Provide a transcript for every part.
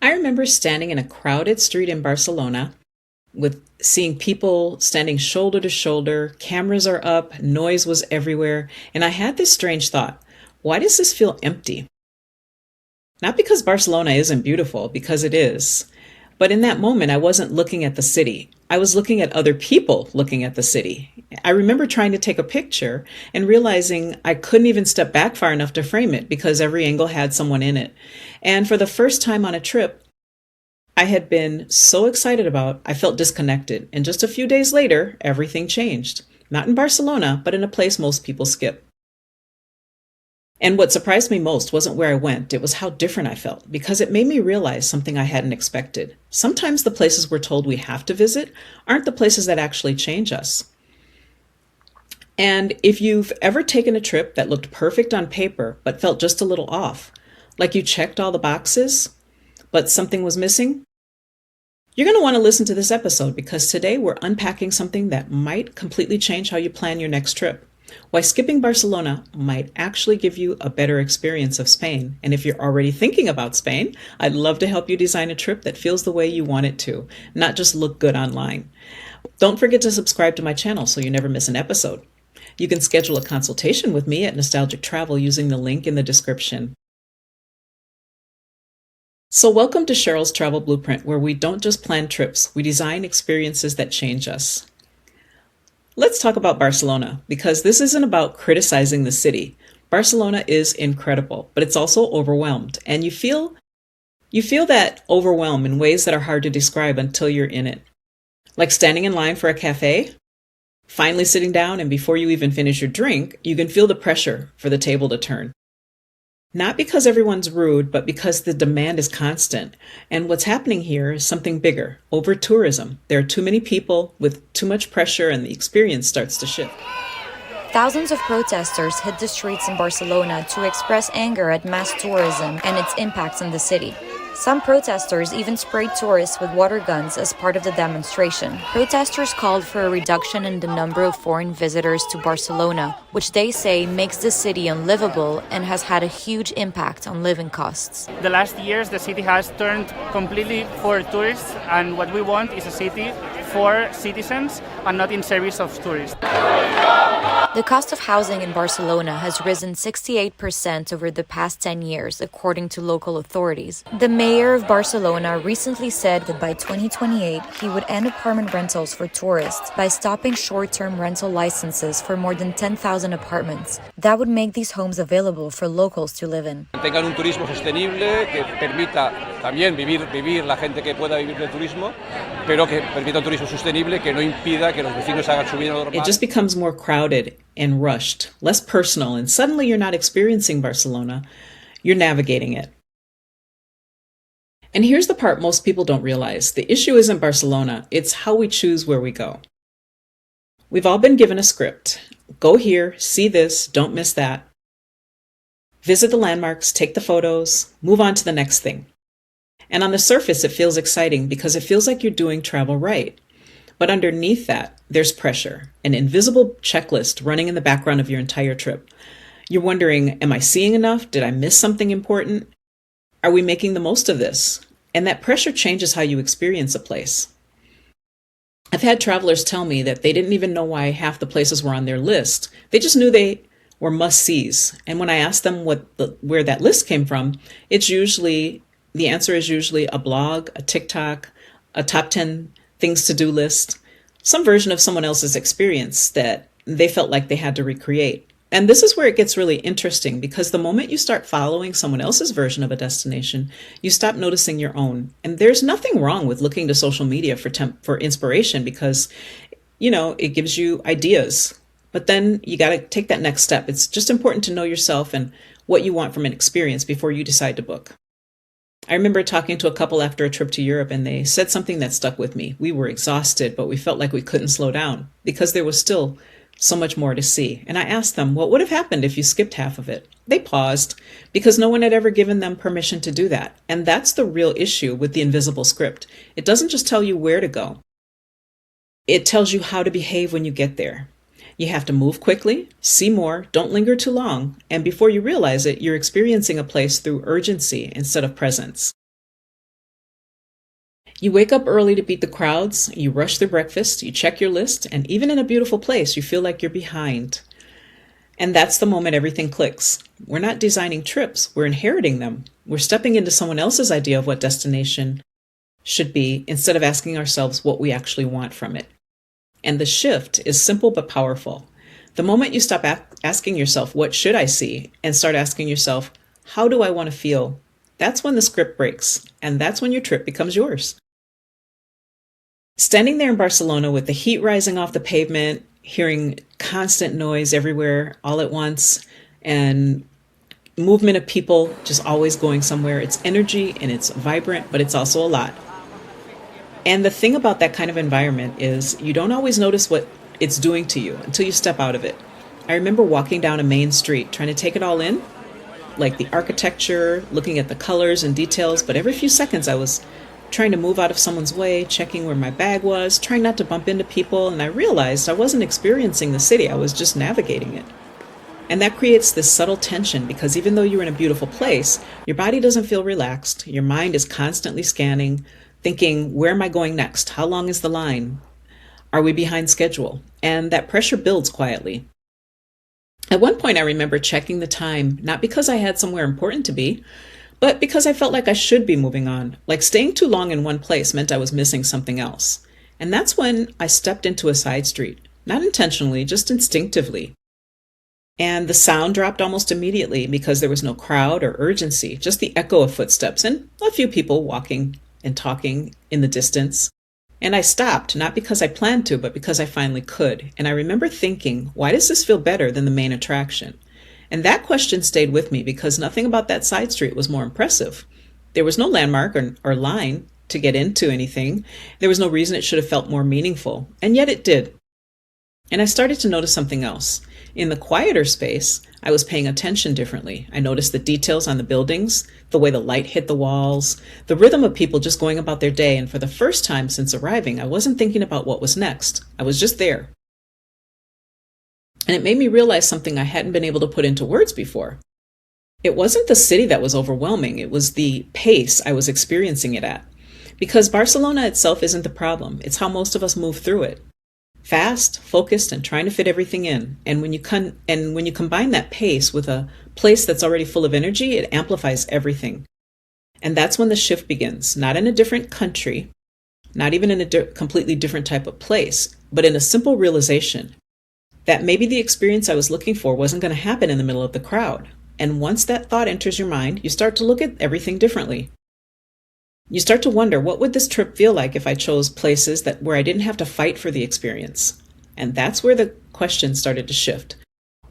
I remember standing in a crowded street in Barcelona with seeing people standing shoulder to shoulder, cameras are up, noise was everywhere, and I had this strange thought. Why does this feel empty? Not because Barcelona isn't beautiful, because it is. But in that moment, I wasn't looking at the city. I was looking at other people looking at the city. I remember trying to take a picture and realizing I couldn't even step back far enough to frame it because every angle had someone in it. And for the first time on a trip I had been so excited about, I felt disconnected. And just a few days later, everything changed. Not in Barcelona, but in a place most people skip. And what surprised me most wasn't where I went, it was how different I felt, because it made me realize something I hadn't expected. Sometimes the places we're told we have to visit aren't the places that actually change us. And if you've ever taken a trip that looked perfect on paper, but felt just a little off, like you checked all the boxes, but something was missing, you're going to want to listen to this episode because today we're unpacking something that might completely change how you plan your next trip. Why skipping Barcelona might actually give you a better experience of Spain. And if you're already thinking about Spain, I'd love to help you design a trip that feels the way you want it to, not just look good online. Don't forget to subscribe to my channel so you never miss an episode. You can schedule a consultation with me at Nostalgic Travel using the link in the description. So welcome to Cheryl's Travel Blueprint, where we don't just plan trips, we design experiences that change us. Let's talk about Barcelona, because this isn't about criticizing the city. Barcelona is incredible, but it's also overwhelmed, and you feel that overwhelm in ways that are hard to describe until you're in it. Like standing in line for a cafe, finally sitting down, and before you even finish your drink, you can feel the pressure for the table to turn. Not because everyone's rude, but because the demand is constant. And what's happening here is something bigger, over tourism. There are too many people with too much pressure and the experience starts to shift. Thousands of protesters hit the streets in Barcelona to express anger at mass tourism and its impacts on the city. Some protesters even sprayed tourists with water guns as part of the demonstration. Protesters called for a reduction in the number of foreign visitors to Barcelona, which they say makes the city unlivable and has had a huge impact on living costs. The last years, the city has turned completely for tourists, and what we want is a city for citizens and not in service of tourists. The cost of housing in Barcelona has risen 68% over the past 10 years, according to local authorities. The mayor of Barcelona recently said that by 2028, he would end apartment rentals for tourists by stopping short-term rental licenses for more than 10,000 apartments. That would make these homes available for locals to live in. Tengan un turismo sostenible que permita también vivir la gente que pueda vivir del turismo, pero que permita un turismo sostenible que no impida que los vecinos hagan su vida normal. It just becomes more crowded and rushed, less personal, and suddenly you're not experiencing Barcelona, you're navigating it. And here's the part most people don't realize. The issue isn't Barcelona, it's how we choose where we go. We've all been given a script. Go here, see this, don't miss that. Visit the landmarks, take the photos, move on to the next thing. And on the surface, it feels exciting because it feels like you're doing travel right. But underneath that, there's pressure, an invisible checklist running in the background of your entire trip. You're wondering, am I seeing enough? Did I miss something important? Are we making the most of this? And that pressure changes how you experience a place. I've had travelers tell me that they didn't even know why half the places were on their list. They just knew they were must-sees. And when I ask them where that list came from, the answer is usually a blog, a TikTok, a top 10 things to do list, some version of someone else's experience that they felt like they had to recreate. And this is where it gets really interesting because the moment you start following someone else's version of a destination, you stop noticing your own. And there's nothing wrong with looking to social media for inspiration because, it gives you ideas. But then you got to take that next step. It's just important to know yourself and what you want from an experience before you decide to book. I remember talking to a couple after a trip to Europe, and they said something that stuck with me. We were exhausted, but we felt like we couldn't slow down because there was still so much more to see. And I asked them, what would have happened if you skipped half of it? They paused because no one had ever given them permission to do that. And that's the real issue with the invisible script. It doesn't just tell you where to go. It tells you how to behave when you get there. You have to move quickly, see more, don't linger too long, and before you realize it, you're experiencing a place through urgency instead of presence. You wake up early to beat the crowds, you rush through breakfast, you check your list, and even in a beautiful place, you feel like you're behind. And that's the moment everything clicks. We're not designing trips, we're inheriting them. We're stepping into someone else's idea of what destination should be instead of asking ourselves what we actually want from it. And the shift is simple but powerful. The moment you stop asking yourself, what should I see? And start asking yourself, how do I want to feel? That's when the script breaks, and that's when your trip becomes yours. Standing there in Barcelona with the heat rising off the pavement, hearing constant noise everywhere all at once, and movement of people just always going somewhere. It's energy and it's vibrant, but it's also a lot. And the thing about that kind of environment is you don't always notice what it's doing to you until you step out of it. I remember walking down a main street trying to take it all in, like the architecture, looking at the colors and details, but every few seconds I was trying to move out of someone's way, checking where my bag was, trying not to bump into people, and I realized I wasn't experiencing the city, I was just navigating it. And that creates this subtle tension because even though you're in a beautiful place, your body doesn't feel relaxed. Your mind is constantly scanning, thinking, where am I going next? How long is the line? Are we behind schedule? And that pressure builds quietly. At one point, I remember checking the time, not because I had somewhere important to be, but because I felt like I should be moving on. Like staying too long in one place meant I was missing something else. And that's when I stepped into a side street, not intentionally, just instinctively. And the sound dropped almost immediately because there was no crowd or urgency, just the echo of footsteps and a few people walking and talking in the distance. And I stopped, not because I planned to, but because I finally could. And I remember thinking, why does this feel better than the main attraction? And that question stayed with me because nothing about that side street was more impressive. There was no landmark or line to get into anything. There was no reason it should have felt more meaningful. And yet it did. And I started to notice something else. In the quieter space, I was paying attention differently. I noticed the details on the buildings, the way the light hit the walls, the rhythm of people just going about their day. And for the first time since arriving, I wasn't thinking about what was next. I was just there. And it made me realize something I hadn't been able to put into words before. It wasn't the city that was overwhelming. It was the pace I was experiencing it at. Because Barcelona itself isn't the problem. It's how most of us move through it. Fast, focused, and trying to fit everything in. And when you combine that pace with a place that's already full of energy, it amplifies everything. And that's when the shift begins, not in a different country, not even in a completely different type of place, but in a simple realization that maybe the experience I was looking for wasn't going to happen in the middle of the crowd. And once that thought enters your mind, you start to look at everything differently. You start to wonder, what would this trip feel like if I chose places where I didn't have to fight for the experience? And that's where the question started to shift.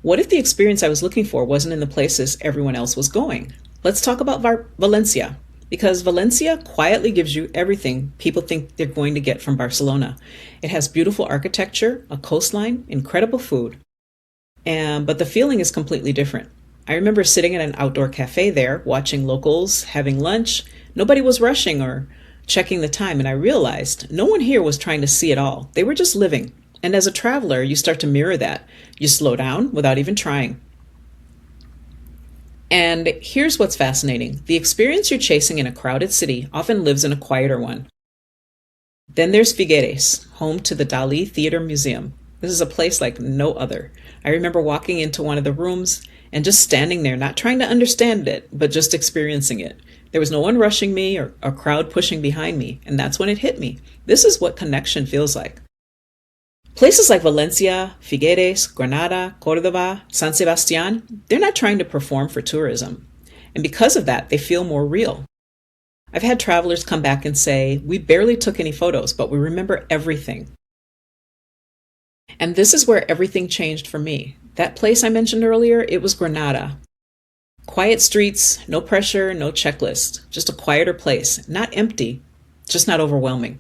What if the experience I was looking for wasn't in the places everyone else was going? Let's talk about Valencia, because Valencia quietly gives you everything people think they're going to get from Barcelona. It has beautiful architecture, a coastline, incredible food, but the feeling is completely different. I remember sitting at an outdoor cafe there, watching locals, having lunch. Nobody was rushing or checking the time, and I realized no one here was trying to see it all. They were just living. And as a traveler, you start to mirror that. You slow down without even trying. And here's what's fascinating. The experience you're chasing in a crowded city often lives in a quieter one. Then there's Figueres, home to the Dalí Theater Museum. This is a place like no other. I remember walking into one of the rooms and just standing there, not trying to understand it, but just experiencing it. There was no one rushing me or a crowd pushing behind me, and that's when it hit me. This is what connection feels like. Places like Valencia, Figueres, Granada, Córdoba, San Sebastián, they're not trying to perform for tourism. And because of that, they feel more real. I've had travelers come back and say, we barely took any photos, but we remember everything. And this is where everything changed for me. That place I mentioned earlier, it was Granada. Quiet streets, no pressure, no checklist, just a quieter place, not empty, just not overwhelming.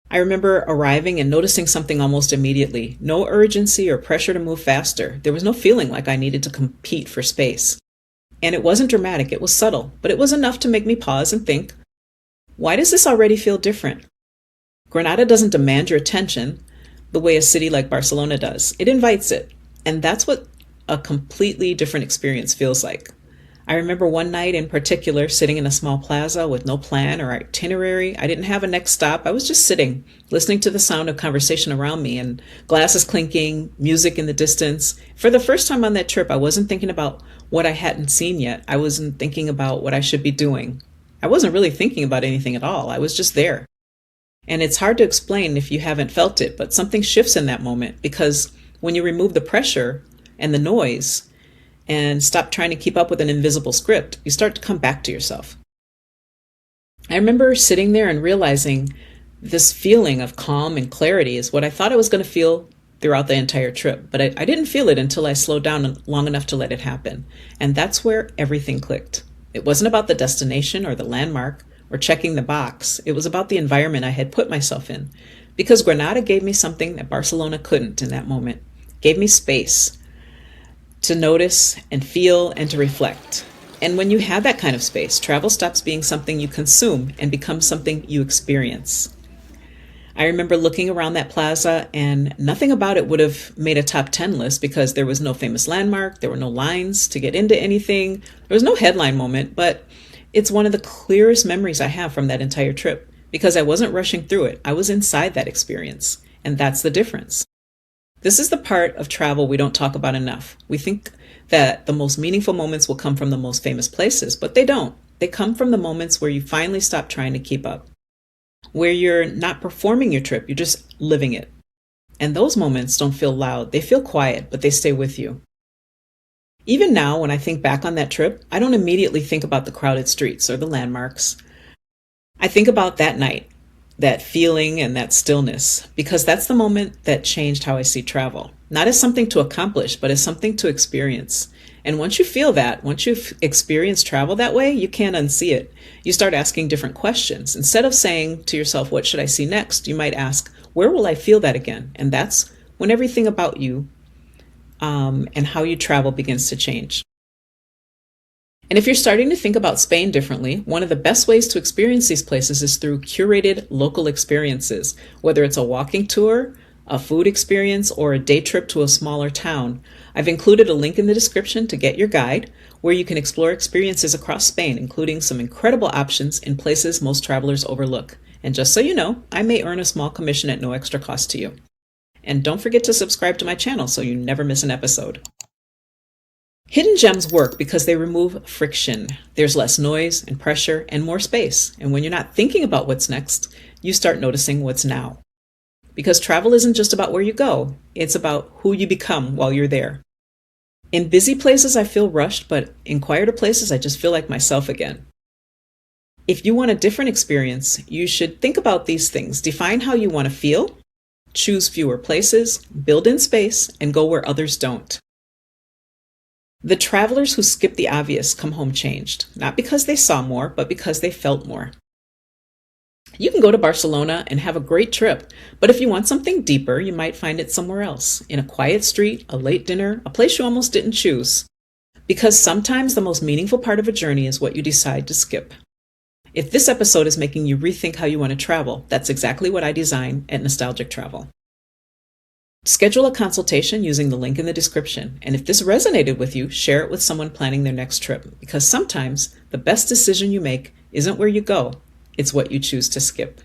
I remember arriving and noticing something almost immediately. No urgency or pressure to move faster. There was no feeling like I needed to compete for space. And it wasn't dramatic, it was subtle, but it was enough to make me pause and think, why does this already feel different? Granada doesn't demand your attention the way a city like Barcelona does. It invites it. And that's what a completely different experience feels like. I remember one night in particular sitting in a small plaza with no plan or itinerary. I didn't have a next stop. I was just sitting, listening to the sound of conversation around me and glasses clinking, music in the distance. For the first time on that trip, I wasn't thinking about what I hadn't seen yet. I wasn't thinking about what I should be doing. I wasn't really thinking about anything at all. I was just there. And it's hard to explain if you haven't felt it, but something shifts in that moment because when you remove the pressure and the noise and stop trying to keep up with an invisible script, you start to come back to yourself. I remember sitting there and realizing this feeling of calm and clarity is what I thought I was going to feel throughout the entire trip, but I didn't feel it until I slowed down long enough to let it happen. And that's where everything clicked. It wasn't about the destination or the landmark or checking the box. It was about the environment I had put myself in. Because Granada gave me something that Barcelona couldn't in that moment. It gave me space to notice and feel and to reflect. And when you have that kind of space, travel stops being something you consume and becomes something you experience. I remember looking around that plaza and nothing about it would have made a top 10 list because there was no famous landmark, there were no lines to get into anything, there was no headline moment, but it's one of the clearest memories I have from that entire trip because I wasn't rushing through it. I was inside that experience, and that's the difference. This is the part of travel we don't talk about enough. We think that the most meaningful moments will come from the most famous places, but they don't. They come from the moments where you finally stop trying to keep up, where you're not performing your trip, you're just living it. And those moments don't feel loud. They feel quiet, but they stay with you. Even now, when I think back on that trip, I don't immediately think about the crowded streets or the landmarks. I think about that night, that feeling and that stillness, because that's the moment that changed how I see travel. Not as something to accomplish, but as something to experience. And once you feel that, once you've experienced travel that way, you can't unsee it. You start asking different questions. Instead of saying to yourself, what should I see next? You might ask, where will I feel that again? And that's when everything about you and how you travel begins to change. And if you're starting to think about Spain differently, one of the best ways to experience these places is through curated local experiences, whether it's a walking tour, a food experience, or a day trip to a smaller town. I've included a link in the description to get your guide, where you can explore experiences across Spain, including some incredible options in places most travelers overlook. And just so you know, I may earn a small commission at no extra cost to you. And don't forget to subscribe to my channel so you never miss an episode. Hidden gems work because they remove friction. There's less noise and pressure and more space. And when you're not thinking about what's next, you start noticing what's now. Because travel isn't just about where you go, it's about who you become while you're there. In busy places, I feel rushed, but in quieter places, I just feel like myself again. If you want a different experience, you should think about these things. Define how you want to feel, choose fewer places, build in space, and go where others don't. The travelers who skip the obvious come home changed, not because they saw more, but because they felt more. You can go to Barcelona and have a great trip, but if you want something deeper, you might find it somewhere else, in a quiet street, a late dinner, a place you almost didn't choose. Because sometimes the most meaningful part of a journey is what you decide to skip. If this episode is making you rethink how you want to travel, that's exactly what I design at Nostalgic Travel. Schedule a consultation using the link in the description, and if this resonated with you, share it with someone planning their next trip, because sometimes the best decision you make isn't where you go, it's what you choose to skip.